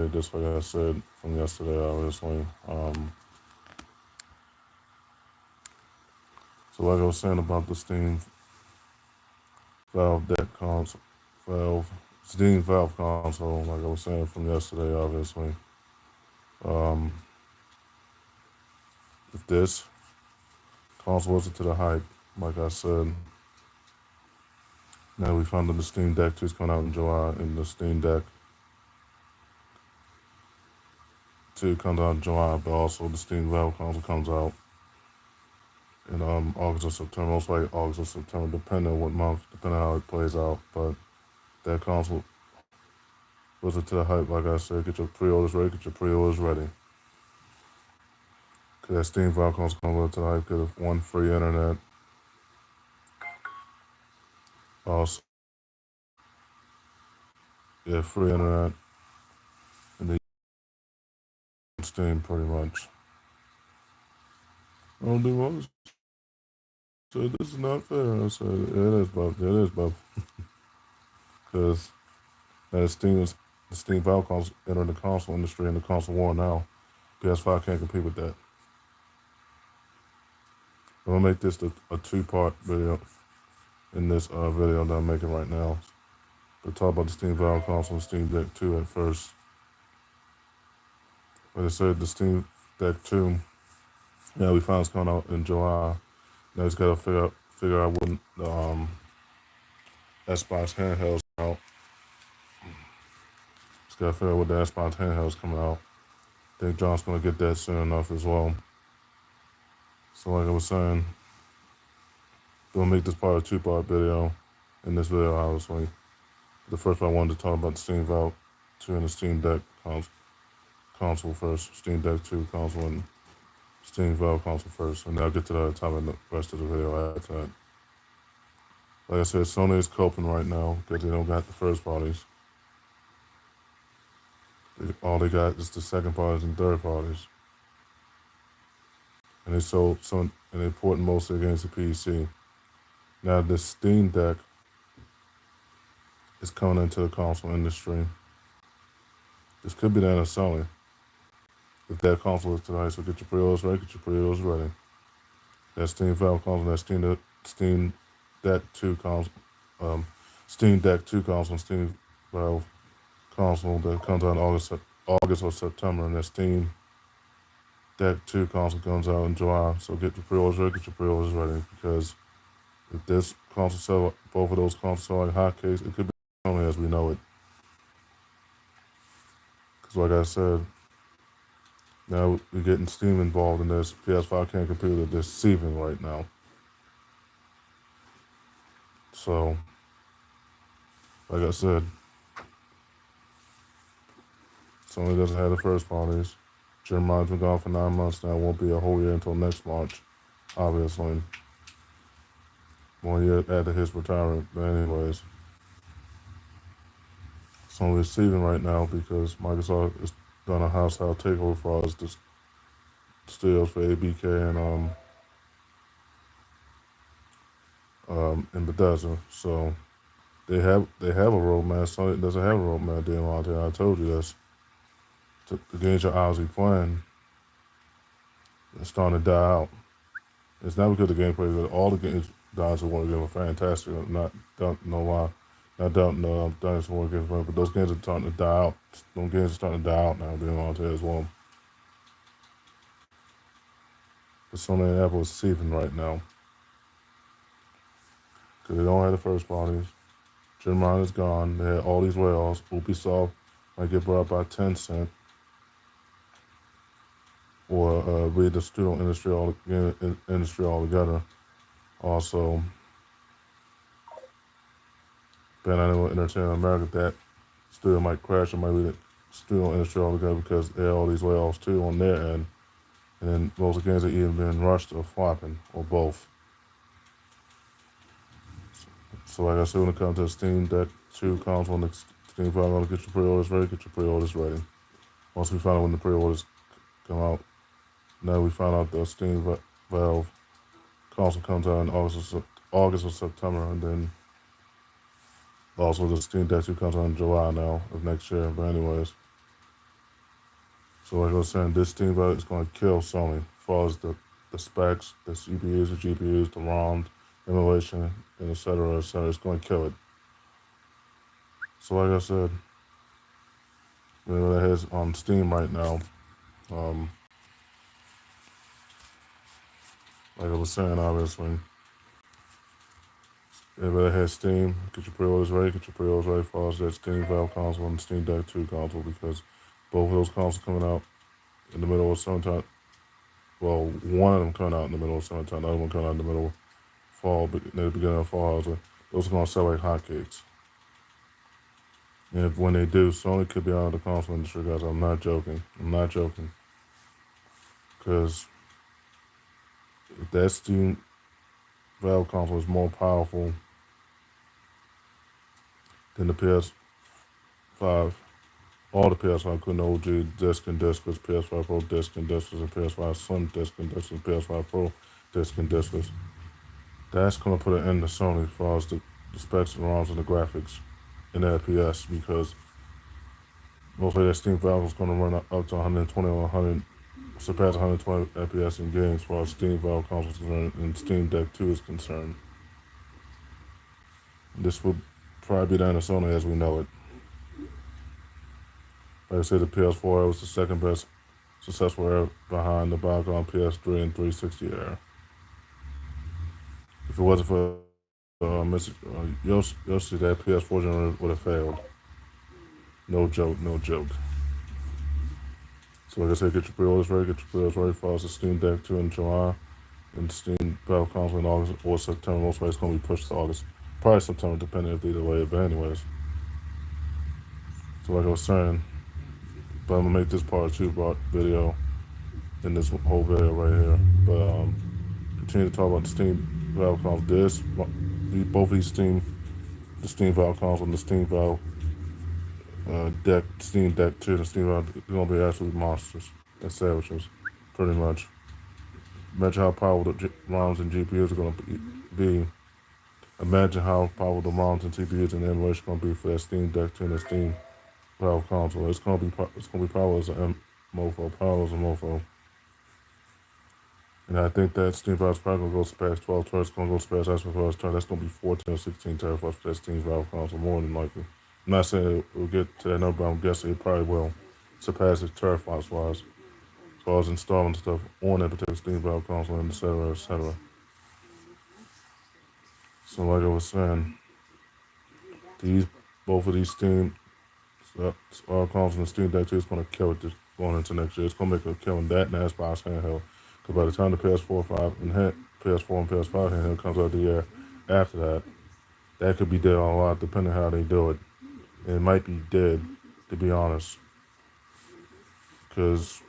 made this, like I said, from yesterday, obviously. So like I was saying about the Steam Valve deck console, Steam Valve console, like I was saying from yesterday, obviously. Um, if this console wasn't to the hype, like I said, now we found that the Steam Deck 2 is coming out in July, and the Steam Deck 2 comes out in July, but also the Steam Valve console comes out in August or September, most likely August or September, depending on what month, depending on how it plays out. But that console wasn't to the hype, like I said. Get your pre-orders ready, get your pre-orders ready. Because that Steam Valve console comes to the hype because of one, free internet. Also, yeah, free internet. And the Steam pretty much. I don't do what I said, this is not fair. I said, it is, but because the Steam Valve console entered the console industry and the console war now. PS5 can't compete with that. I'm gonna make this a two-part video in this video that I'm making right now. To talk about the Steam Valve console and Steam Deck 2 at first. Like I said, the Steam Deck 2, yeah, we found it's coming out in July. Now he's got to figure out when the Xbox handhelds come out. He's got to figure out when the Xbox handhelds coming out. I think John's gonna get that soon enough as well. So like I was saying, gonna make this part a two-part video. In this video, obviously, the first part I wanted to talk about the Steam Valve 2 and the Steam Deck console first. Steam Deck 2 console and Steam Valve console first, and then I'll get to the time in the rest of the video after that. Like I said, Sony is coping right now because they don't got the first parties. All they got is the second parties and third parties. And they sold some, and they ported mostly against the PC. Now the Steam Deck is coming into the console industry. This could be the end of Sony. If that console is tonight, so get your pre-orders ready, get your pre-orders ready. That Steam Valve console, that Steam Deck 2 console, Steam Deck 2 console, and Steam Valve console that comes out in August or September, and that Steam Deck 2 console comes out in July. So get your pre-orders ready, get your pre-orders ready, because if this console sell, both of those consoles sell like hotcakes, it could be only as we know it. Because like I said, now we're getting Steam involved in this. PS5 can't compete with it. They're deceiving right now. So, like I said, Sony doesn't have the first parties. Jeremiah's been gone for 9 months now. It won't be a whole year until next March, obviously. 1 year after his retirement. But anyways, Sony is receiving right now because Microsoft is done a hostile takeover for all its studios for ABK and Bethesda. So they have a roadmap. Sony doesn't have a roadmap. Demonte, I told you this. The games you're obviously playing is starting to die out. It's not because the gameplay is good. All the games Dynasty Warrior games are fantastic. Don't know why. I don't know Dynasty Warrior games, but those games are starting to die out. Those games are starting to die out now, Demonte, as well. But Sony and Apple is deceiving right now. Because they don't have the first parties. Jeremiah is gone. They had all these layoffs. Ubisoft might get brought up by Tencent. Or read the studio industry altogether. Also, Ben Animal Entertainment America, that studio might crash. It might be the studio industry altogether because they have all these layoffs too on their end. And then most of the games are either being rushed or flopping, or both. So like I said, when it comes to the Steam Deck 2 console and the Steam Valve, get your pre-orders ready, get your pre-orders ready. Once we find out when the pre-orders come out, now we found out the Steam Valve console comes out in August or September, and then also the Steam Deck 2 comes out in July now of next year. But anyways, So like I was saying, this Steam Valve is going to kill Sony as far as the specs, the CPUs, the GPUs, the ROMs, emulation, and etc. etc. It's going to kill it. So like I said, it has on Steam right now. Um, like I was saying, obviously, everybody has Steam. Get your pre-orders ready. Get your pre-orders ready for us. That Steam Valve console and the Steam Deck 2 console, because both of those consoles coming out in the middle of summertime. Well, one of them coming out in the middle of summertime. The other one coming out in the middle of fall, but near the beginning of fall. So those are going to sell like hotcakes. And if, when they do, Sony could be out of the console industry, guys. I'm not joking. I'm not joking. Because if that Steam Valve console is more powerful than the PS5, all the PS5, including OG disc and discless, PS5 Pro disc and discless, and PS5 Slim disc and discless, PS5 Pro disc and discless, that's going to put an end to Sony as far as the specs, the ROMs, and the graphics in the FPS, because mostly that Steam Valve is going to run up to 120 or 100, surpass 120 FPS in games as far as Steam Valve consoles is concerned and Steam Deck 2 is concerned. This will probably be the end of Sony as we know it. Like I said, the PS4 era was the second best successful era behind the bygone PS3 and 360 era. If it wasn't for Yoshi, that PS4 generation would have failed. No joke, no joke. So like I said, get your pre-orders ready, for us. The Steam Deck 2 in July, and Steam Valve console in August or September. Most likely it's going to be pushed to August. Probably September, depending if they delay it, but anyways. So like I was saying, but I'm going to make this part 2 video in this whole video right here. But continue to talk about the Steam Valve console. Both of these the Steam Valve console and the Steam Valve Steam Deck 2 and the Steam Valve, they're going to be absolute monsters and savages, pretty much. Imagine how powerful the ROMs and GPUs are going to be. Imagine how powerful the ROMs and CPUs and the emulation are going to be for that Steam Deck 2 and the Steam Valve console. It's going to be powerful as a mofo. And I think that Steam Valve is probably going to go past 12 teraflops. It's going to go past Xbox turn. That's going to be 14 or 16 teraflops for that Steam Valve console, more than likely. I'm not saying it will get to that number, but I'm guessing it probably will surpass it teraflops wise, as far as installing stuff on that particular Steam Valve console, and etc. etc. So like I was saying, both of these Steam consoles and Steam Deck 2 is going to kill it going into next year. It's going to make a killing that and that's Xbox handheld. Because by the time the PS4 and PS5 handheld comes out the year after that could be dead on a lot, depending on how they do it. And it might be dead, to be honest. Because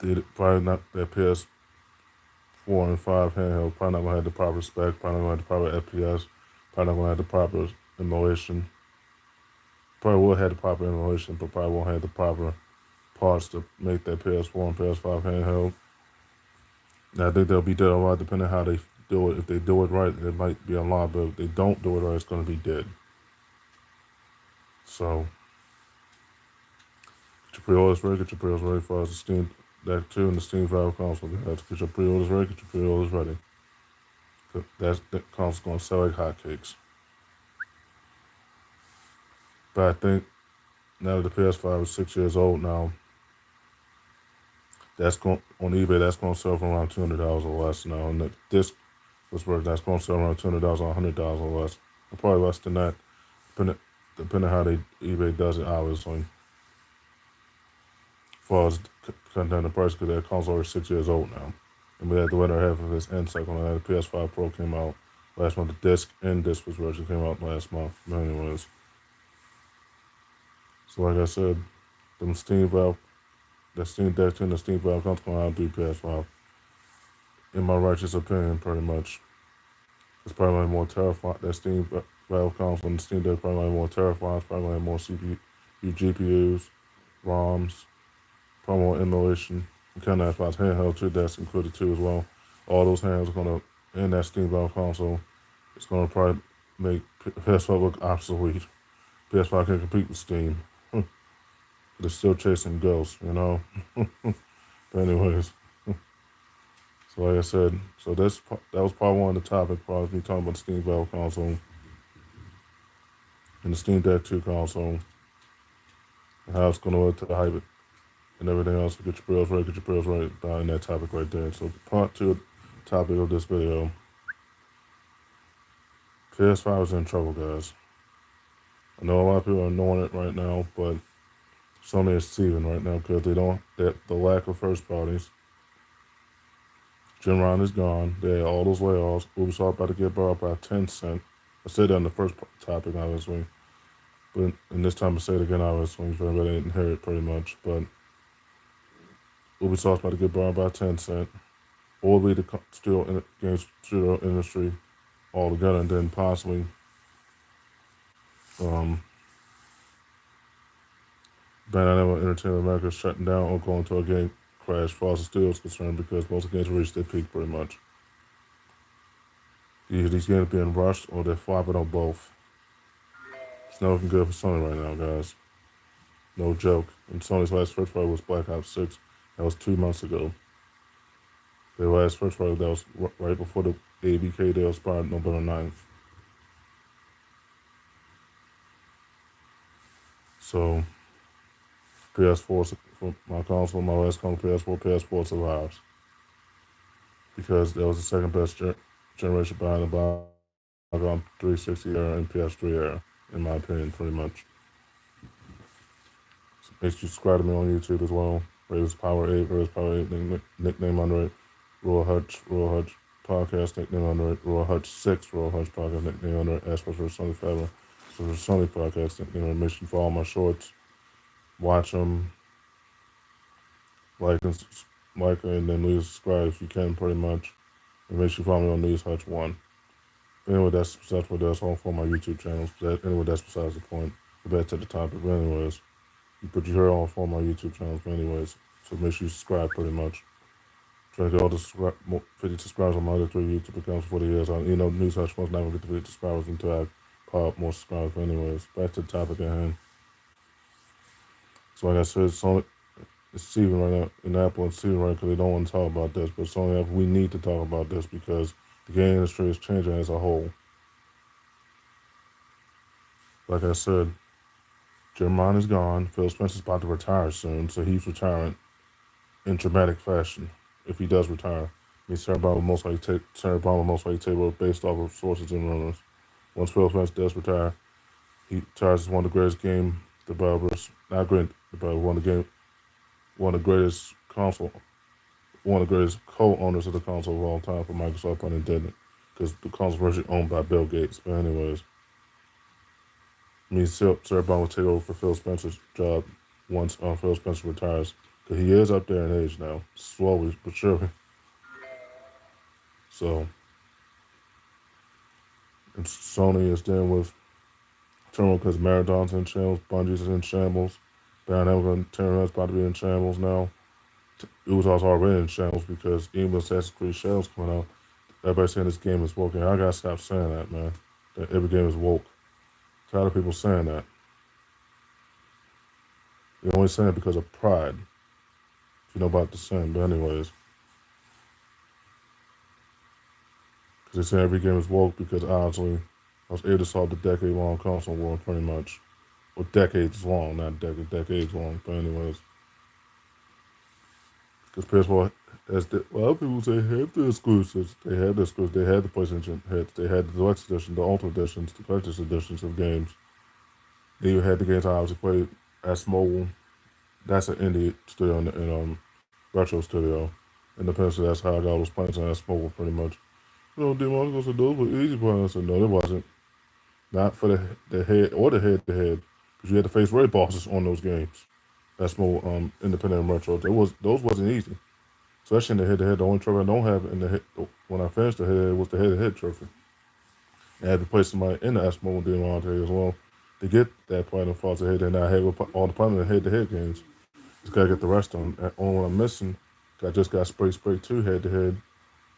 they probably not that PS4 and 5 handheld, probably not going to have the proper spec, probably not going to have the proper FPS, probably not going to have the proper emulation. Probably will have the proper emulation, but probably won't have the proper parts to make that PS4 and PS5 handheld. And I think they'll be dead a lot, depending on how they do it. If they do it right, it might be a lot, but if they don't do it right, it's going to be dead. So, get your pre-orders ready for us. The Steam Deck 2 and the Steam Valve console. Get your pre-orders ready. That console's going to sell like hotcakes. But I think now that the PS5 is 6 years old now, that's going on eBay. That's going to sell for around $200 or less now. And this was worth that's going to sell around $200 or $100 or less, or probably less than that, depending on how eBay does it. Obviously, as far as cutting down the price, because that console is 6 years old now, and we had the winter half of its end cycle. And the PS5 Pro came out last month. The disc and discless version came out last month. But anyways, so like I said, the Steam Deck 2 and the Steam Valve console going to outdo PS5. In my righteous opinion, pretty much. It's probably more terrifying. That Steam Valve console and the Steam Deck probably more terrifying. It's probably more CPU, GPUs, ROMs, probably more emulation. Kind of Xbox handheld too, that's included too as well. All those handhelds are going to, in that Steam Valve console, it's going to probably make PS5 look obsolete. PS5 can't compete with Steam. They're still chasing ghosts, you know. But anyways, so like I said, so that was part one of the topic. Probably me talking about the Steam Valve console and the Steam Deck 2 console and how it's going to work to hype it and everything else. Get your bills right, get your bills right down in that topic right there. So part two topic of this video. PS5 is in trouble, guys. I know a lot of people are knowing it right now, but Sony is seething right now because the lack of first parties. Heroine is gone. They had all those layoffs. Ubisoft about to get bought by Tencent. I said that in the first topic, obviously. But in this time I say it again, obviously, for everybody didn't hear it pretty much. But Ubisoft's about to get bought by Tencent. Or be the games studio industry altogether, and then possibly Bandai Entertainment America is shutting down or going to a game crash as far as the studio is concerned because most of the games reached their peak pretty much. Either these games are being rushed or they're flopping on both. It's not looking good for Sony right now, guys. No joke. And Sony's last first party was Black Ops 6. That was 2 months ago. Their last first party, that was right before the ABK deal expired November 9th. So, PS4, for my console, my last console, PS4 survives. Because that was the second best generation behind the Bygone 360 era and PS3 era, in my opinion, pretty much. So make sure you subscribe to me on YouTube as well. Raven's Power 8, nickname under it. Royal Hutch Podcast, nickname under it. Royal Hutch 6, Royal Hutch Podcast, nickname under it. As for Sony Forever, for Sony Podcast, nickname under it. Make sure you follow my shorts. Watch them. Like and then leave a subscribe if you can, pretty much. And make sure you follow me on News Hutch 1. Anyway, that's all for my YouTube channels. Anyway, that's besides the point. We're back to the topic. But anyways, you put your hair on for my YouTube channels. But anyways, so make sure you subscribe pretty much. Try to get all the 50 subscribers on my other 3 YouTube accounts before the years. News Hutch 1's not going to get the 50 subscribers until I pile up more subscribers. But anyways, back to the topic at hand. So like I said, Sony is seething right now, and Apple is seething right because they don't want to talk about this. But Sony Apple, we need to talk about this because the game industry is changing as a whole. Like I said, Jermon is gone. Phil Spencer's about to retire soon, so he's retiring in dramatic fashion. If he does retire, Sarah Brown will most likely take based off of sources and rumors. Once Phil Spencer does retire, he retires as one of the greatest game developers, not great developer, one of the greatest co-owners of the console of all time for Microsoft, pun intended, because the console was originally owned by Bill Gates. But anyways, Sarah Brown will take over for Phil Spencer's job once Phil Spencer retires, because he is up there in age now, slowly but surely. So, and Sony is dealing with turmoil because Marathon's in shambles, Bungie's in shambles, Bandai is about to be in shambles now. It was also already in shambles because even with Assassin's Creed Shadows coming out, everybody's saying this game is woke. And I gotta stop saying that, man. That every game is woke. Tired of people saying that. They're only saying it because of pride. If you know about the saying, but anyways. Because they say every game is woke because honestly, I was able to solve the decade-long console war pretty much. Or decades long, not decades long, but anyways. Because PS4 has a lot of people say have the exclusives. They had the exclusives. They had the PlayStation hits. They had the Deluxe Edition, the Ultimate Editions, the Collector's Editions of games. They even had the games I obviously played as mobile. That's an indie studio and retro studio. Independently, that's how I got all those playing on as mobile pretty much. Demon said those were easy playing. I said, no, it wasn't. Not for the head or the head-to-head. Because you had to face raid bosses on those games. That's more independent and retro. Those wasn't easy. Especially in the head-to-head. The only trophy I don't have in the head when I finished the head was the head-to-head trophy. And I had to play somebody in the Asmo Demon as well to get that platinum falls ahead. And I had all the platinum head-to-head games. Just gotta get the rest on. Only one I'm missing, I just got Spray 2 head-to-head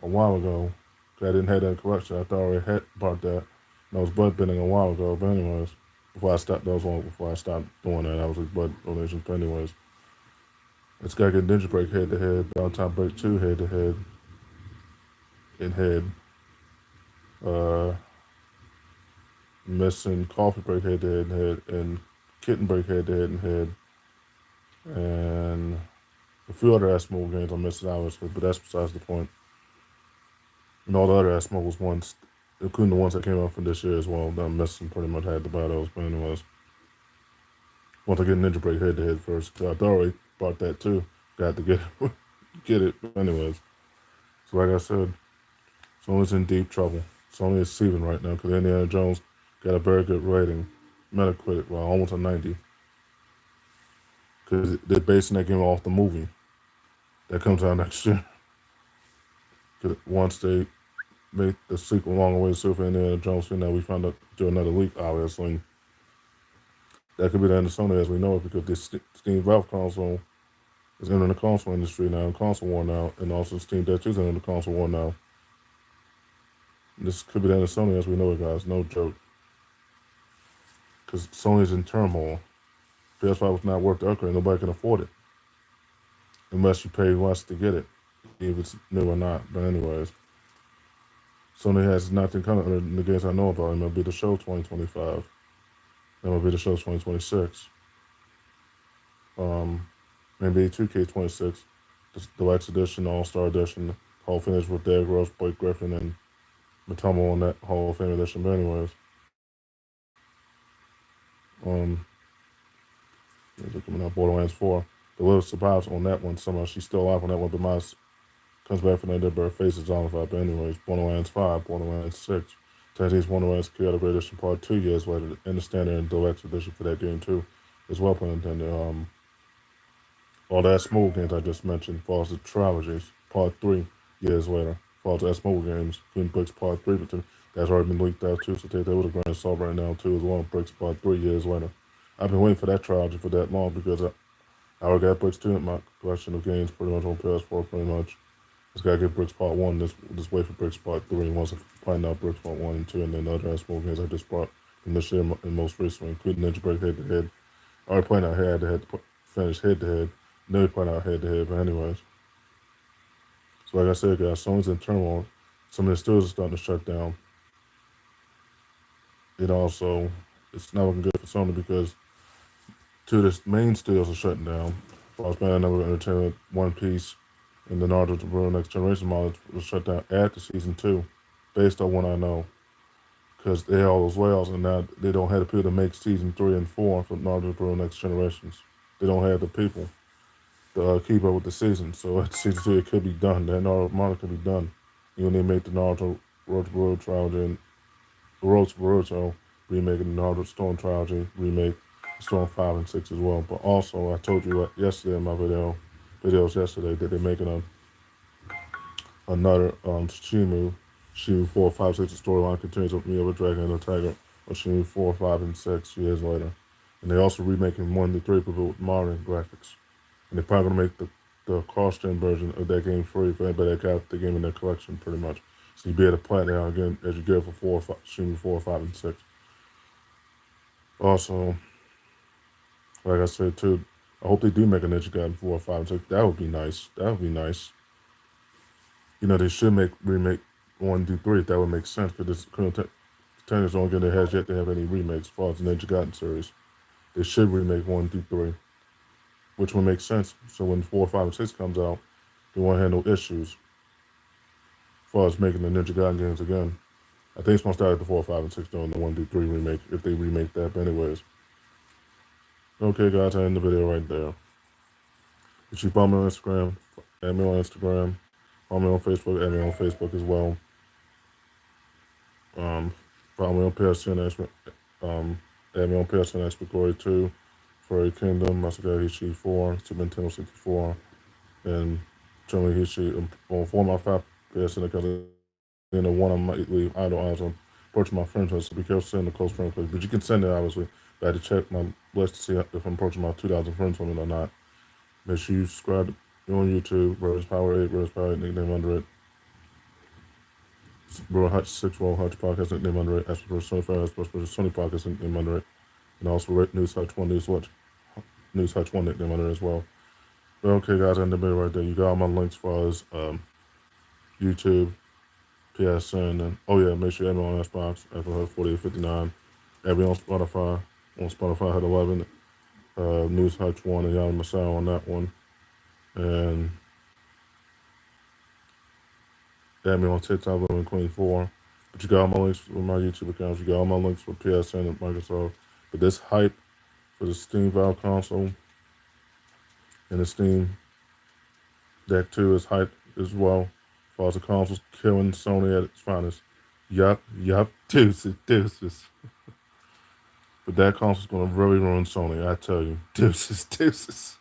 a while ago. I didn't have that correction. I thought I already had about that. And I was butt bending a while ago. But anyways. before I stopped. That was long before I stopped doing that. I was like blood donations. But anyways, it's got to get Ninja Break head to head, Valentine Break 2 head to head, in head. Uh, Missing Coffee Break head to head and head, and Kitten Break head to head and head, and a few other Asmode games I'm missing obviously, but that's besides the point. And all the other Asmode ones, including the ones that came out from this year as well, that I'm missing pretty much had to buy those. But anyways, once I get Ninja Break head to head first, cause I already bought that too. Got to get it, get it. But anyways, so like I said, Sony's in deep trouble. Sony is seething right now because Indiana Jones got a very good rating, Metacritic, well, almost a 90. Because they're basing that game off the movie that comes out next year. Because once they make the sequel along the way to Indiana Jones, now we found out through another leak, obviously. That could be the end of Sony as we know it because this Steam Valve console is entering the console industry now, console war now, and also Steam Deck is entering the console war now. This could be the end of Sony as we know it, guys. No joke. Because Sony's in turmoil. PS5 was not worth the upgrade. Nobody can afford it. Unless you pay less to get it. If it's new or not. But anyways. Sony has nothing coming other than the games I know about. MLB The Show 2025. MLB The Show 2026. NBA 2K26. The Deluxe Edition, All-Star Edition. Hall finish with Derrick Rose, Blake Griffin, and Matoma on that Hall of Fame edition. But anyways. Coming out Borderlands 4. The Little survives on that one somehow. She's still alive on that one, but Miles comes back from that dead, but her face is zombified. But anyways, Borderlands 5, Borderlands 6. Chinese Borderlands Chaotic Edition Part 2 years later, and the standard and deluxe edition for that game too, as well put intended. All the S-Mobile games I just mentioned, falls to Trilogies, Part 3 years later. Falls to S-Mobile games, Queen Bricks Part 3, but that's already been leaked out too, so take that with a grain of salt right now too as well. Bricks Part 3 years later. I've been waiting for that trilogy for that long because I already got Bricks 2 in my collection of games pretty much on PS4 pretty much. Just gotta get Bricks Part 1, just wait for Bricks Part 3 once I find out Bricks Part 1 and 2 and then other S-Mobile games I just bought from this year and most recently, including Ninja Break head to head. I already playing out head to head, finish head to head. Never playing out head to head, but anyways. So like I said, guys, Sony's in turmoil. Some of the studios are starting to shut down. It also, it's not looking good for Sony because two of the main studios are shutting down. Fox Band Network Entertainment, One Piece, and the Naruto to World Next Generation model was shut down after season 2, based on what I know. Because they had all those layoffs and now they don't have the people to make season 3 and 4 for Naruto to World Next Generations. They don't have the people to keep up with the season. So at season 3 it could be done. That Naruto model could be done. Even they make the Naruto Road to World trilogy and the Road to Boruto remake and the Naruto Storm trilogy remake, Storm 5 and 6 as well. But also I told you yesterday in my videos yesterday that they're making another Shimu 4, 5, 6 storyline continues with Mia with Dragon and the Tiger of Shimu 4, 5, and 6 years later. And they're also remaking 1 to 3 but with modern graphics. And they're probably gonna make the cross-gen version of that game free for anybody that got the game in their collection pretty much. So you'll be able to play it now again as you get it for Shimu 4, 5, and 6. Also, like I said too, I hope they do make a Ninja Gaiden 4, 5, and 6. That would be nice. That would be nice. You know, they should remake 1 through 3 if that would make sense because this current contenders don't get their heads yet to have any remakes as far as the Ninja Gaiden series. They should remake 1 through 3, which would make sense. So when 4, 5, and 6 comes out, they won't have no issues as far as making the Ninja Gaiden games again. I think it's going to start at the 4, 5, and 6 though in the 1 through 3 remake if they remake that. But anyways. Okay, guys, I end the video right there. If you follow me on Instagram, add me on Instagram. Follow me on Facebook, add me on Facebook as well. Follow me on PSN, add me on PSN Expert Glory 2, Furry Kingdom, Masaga Hishi 4, Super Nintendo 64, and Chun-Li Hishi on 4 of my 5 PSN accounts. And the one I might leave idle eyes on approaching my friends list, so be careful sending the close friend list. But you can send it, obviously. But I had to check my list to see if I'm approaching my 2,000 friends on it or not. Make sure you subscribe on YouTube, Brothers Power 8, Brothers Power 8, nickname under it. Bro Hutch 6 Roll Hutch Podcast, nickname under it. As for Sony Fire, as for Sony Podcast, nickname under it. And also News Hutch 1, News Hutch 1 nickname on there as well. But okay, guys, I end the video right there. You got all my links as far as YouTube, PSN, and oh yeah, make sure you add me on Xbox, Apple 4859. Add me on Spotify. On Spotify, I had 11. News Hutch 1, and y'all my sound on that one. And add me on TikTok, Living Queen 4. But you got all my links with my YouTube accounts. You got all my links for PSN and Microsoft. But this hype for the Steam Valve console and the Steam Deck 2 is hype as well. As far as the console's killing Sony at its finest. Yup, deuces. But that console's going to really ruin Sony, I tell you. Deuces.